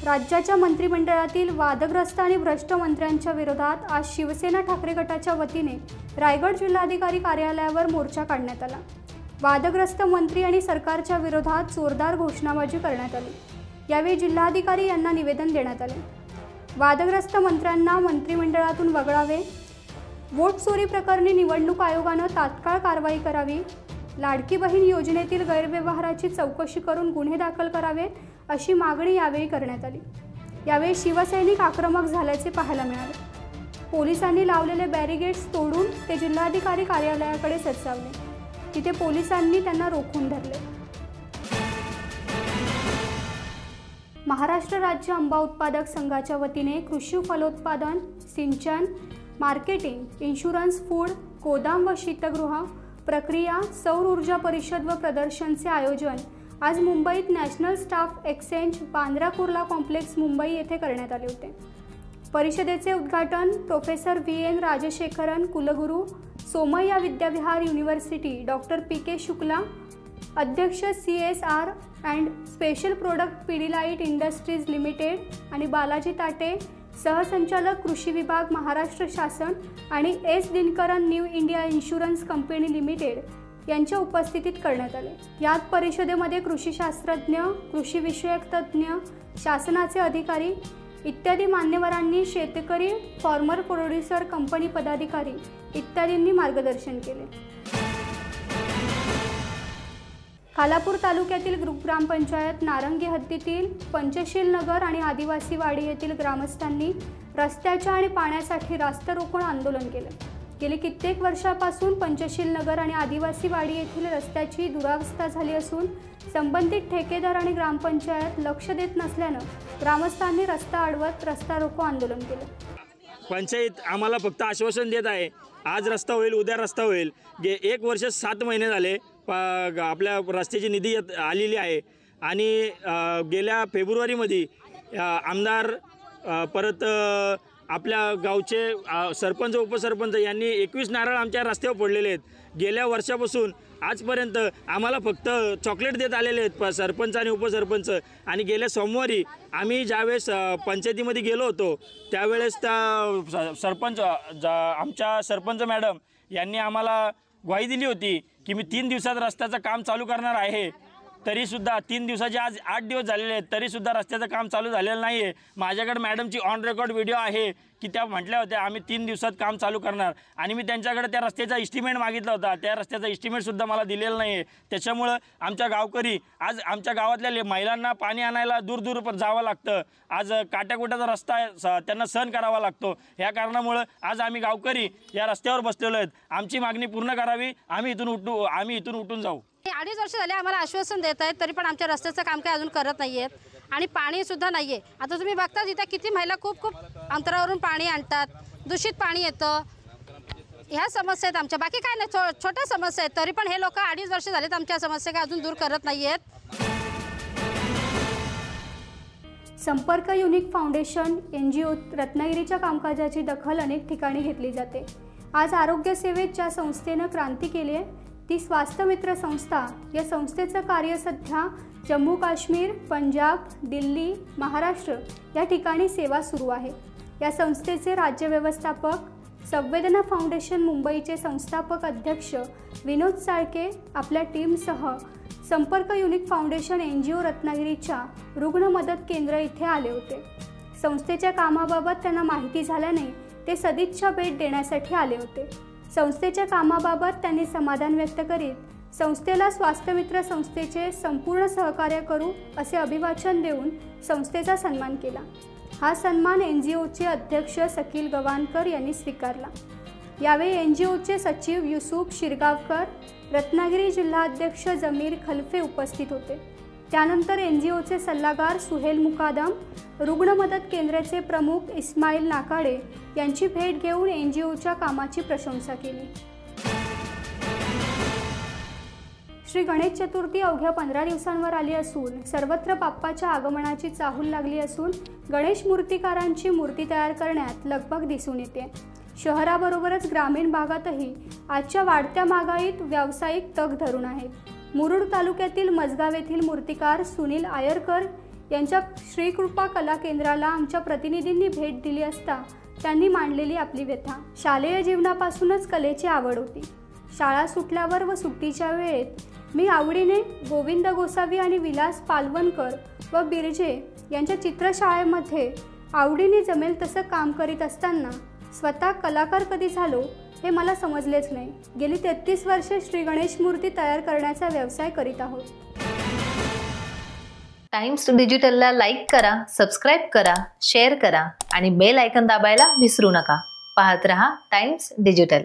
राज्याच्या मंत्रिमंडळातील वादग्रस्त आणि भ्रष्ट मंत्र्यांच्या विरोधात आज शिवसेना ठाकरे गटाच्या वतीने रायगड जिल्हाधिकारी कार्यालयावर मोर्चा काढण्यात आला। वादग्रस्त मंत्री आणि सरकारच्या विरोधात जोरदार घोषणाबाजी करण्यात आली। यावेळी जिल्हाधिकारी यांना निवेदन देण्यात आले। वादग्रस्त मंत्र्यांना मंत्रिमंडळातून वगळावे, वोट चोरी प्रकरणी निवडणूक आयोगाने तात्काळ कारवाई करावी, लाडकी बहीण योजनेतील गैरव्यवहाराची चौकशी करून गुन्हे दाखल करावेत अशी मागणी यावेळी करण्यात आली। यावेळी शिवसैनिक आक्रमक झाल्याचे पाहायला मिळाले। पोलिसांनी लावलेले बॅरिगेड्स तोडून ते जिल्हाधिकारी कार्यालयाकडे सरसावले। तिथे पोलिसांनी त्यांना रोखून धरले। महाराष्ट्र राज्य आंबा उत्पादक संघाच्या वतीने कृषी फलोत्पादन, सिंचन, मार्केटिंग, इन्शुरन्स, फूड, गोदाम व शीतगृह, प्रक्रिया, सौर ऊर्जा परिषद व प्रदर्शनचे आयोजन आज मुंबईत national staff exchange Bandra Kurla complex Mumbai येथे करण्यात आले होते। परिषदेचे उद्घाटन प्रोफेसर VN राजशेखरन, कुलगुरू, Somaiya Vidyavihar university, doctor PK Shukla, अध्यक्ष CSR and special product Pidilite industries limited आणि बालाजी ताटे, सहसंचालक कृषी विभाग महाराष्ट्र शासन आणि S Dinakaran new India insurance company limited यांच्या उपस्थितीत करण्यात आले। यात परिषदेमध्ये कृषी शास्त्रज्ञ, कृषी विषयक तज्ञ, शासनाचे अधिकारी इत्यादी मान्यवरांनी शेतकरी, फार्मर प्रोड्युसर कंपनी पदाधिकारी इत्यादींनी मार्गदर्शन केले। खालापूर तालुक्यातील ग्रामपंचायत नारंगी हद्दीतील पंचशील नगर आणि आदिवासी वाडी येथील ग्रामस्थांनी रस्त्याच्या आणि पाण्यासाठी रास्ता रोको आंदोलन केले। गेली कित्येक वर्षापासून पंचशील नगर आणि आदिवासी वाडी येथील रस्त्याची दुरावस्था झाली असून संबंधित ठेकेदार आणि ग्रामपंचायत लक्ष देत नसल्याने ग्रामस्थांनी रस्ता अडवत रस्ता रोको आंदोलन केले। पंचायत आम्हाला फक्त आश्वासन देत आहे, आज रस्ता होईल, उद्या रस्ता होईल। 1 वर्ष 7 महिने झाले आपल्या रस्त्याची निधी आलेली आहे आणि गेल्या फेब्रुवारीमध्ये आमदार परत आपल्या गावचे सरपंच, उपसरपंच यांनी 21 नारळ आमच्या रस्त्यावर फोडलेले आहेत। गेल्या वर्षापासून आजपर्यंत आम्हाला फक्त चॉकलेट देत आलेले आहेत सरपंच आणि उपसरपंच। आणि गेल्या सोमवारी आम्ही ज्यावेळेस पंचायतीमध्ये गेलो होतो त्यावेळेस त्या सरपंच आमच्या सरपंच मॅडम यांनी आम्हाला ग्वाही दिली होती की मी 3 दिवसात रस्त्याचं काम चालू करणार आहे। तरीसुद्धा 3 दिवसाचे आज 8 दिवस झालेले आहेत, तरीसुद्धा रस्त्याचं काम चालू झालेलं नाही आहे। माझ्याकडे मॅडमची ऑन रेकॉर्ड व्हिडिओ आहे की त्या म्हटल्या होत्या आम्ही 3 दिवसात काम चालू करणार आणि मी त्यांच्याकडे त्या रस्त्याचा इस्टिमेट मागितला होता। त्या रस्त्याचा इस्टिमेटसुद्धा मला दिलेला नाही आहे। त्याच्यामुळं आमच्या गावकरी आज आमच्या गावातल्या महिलांना पाणी आणायला दूर जावं लागतं। आज काट्याकुट्याचा रस्ता त्यांना सहन करावा लागतो। ह्या कारणामुळं आज आम्ही गावकरी या रस्त्यावर बसलेलो आहेत। आमची मागणी पूर्ण करावी, आम्ही इथून उठून जाऊ। 2.5 वर्ष झाले आम्हाला आश्वासन देत आहेत, तरी पण आमच्या रस्त्याचं काम काही अजून करत नाही आहेत आणि पाणी सुद्धा नाही आहे। आता तुम्ही बघता तिथे किती महिला खूप अंतरावरून पाणी आणतात, दूषित पाणी येतं। ह्या समस्या आहेत आमच्या, बाकी काय नाही, छोट्या समस्या आहेत। तरी पण हे लोक 2.5 वर्ष झालेत आमच्या समस्या काय अजून दूर करत नाही आहेत। संपर्क युनिक फाउंडेशन NGO रत्नागिरीच्या कामकाजाची दखल अनेक ठिकाणी घेतली जाते। आज आरोग्य सेवेत ज्या संस्थेने क्रांती केली आहे ती स्वास्थ्य मित्र संस्था। या संस्थेचं कार्य सध्या जम्मू काश्मीर, पंजाब, दिल्ली, महाराष्ट्र या ठिकाणी सेवा सुरू आहे। या संस्थेचे राज्य व्यवस्थापक संवेदना फाउंडेशन मुंबईचे संस्थापक अध्यक्ष विनोद साळके आपल्या टीमसह संपर्क युनिक फाउंडेशन NGO रत्नागिरीच्या रुग्ण मदत केंद्र इथे आले होते। संस्थेच्या कामाबाबत त्यांना माहिती झाल्याने ते सदिच्छा भेट देण्यासाठी आले होते। संस्थेच्या कामाबाबत त्यांनी समाधान व्यक्त करीत संस्थेला स्वास्थ्य मित्र संस्थेचे संपूर्ण सहकार्य करू असे अभिवाचन देऊन संस्थेचा सन्मान केला। हा सन्मान NGOचे अध्यक्ष सकील गवानकर यांनी स्वीकारला। यावेळी NGOचे सचिव युसुफ शिरगावकर, रत्नागिरी जिल्हाध्यक्ष जमीर खलफे उपस्थित होते। त्यानंतर NGOचे सल्लागार सुहेल मुकादम, रुग्ण मदत केंद्राचे प्रमुख इस्माईल नाकाडे यांची भेट घेऊन NGOच्या कामाची प्रशंसा केली। श्री गणेश चतुर्थी अवघ्या 15 दिवसांवर आली असून सर्वत्र बाप्पाच्या आगमनाची चाहूल लागली असून गणेश मूर्तिकारांची मूर्ती तयार करण्यात लगबग दिसून येते। शहराबरोबरच ग्रामीण भागातही आजच्या वाढत्या महागाईत व्यावसायिक तग धरून आहेत। मुरुड तालुक्यातील मजगाव येथील मूर्तिकार सुनील आयरकर यांच्या श्रीकृपा कला केंद्राला आमच्या प्रतिनिधींनी भेट दिली असता त्यांनी मांडलेली आपली व्यथा. शालेय जीवनापासूनच कलेची आवड होती. शाळा सुटल्यावर व सुट्टीच्या वेळेत मी आवडीने गोविंद गोसावी आणि विलास पालवणकर व बिर्जे यांच्या चित्रशाळेमध्ये आवडीने जमेल तसं काम करीत असताना स्वतः कलाकार कधी झालो हे मला समजलेच नाही. गेली 33 वर्षे श्री गणेश मूर्ती तयार करण्याचा व्यवसाय करीत आहोत. टाइम्स डिजिटलला लाईक करा, सबस्क्राईब करा, शेअर करा आणि बेल आयकॉन दाबायला विसरू नका. पाहत रहा टाइम्स डिजिटल.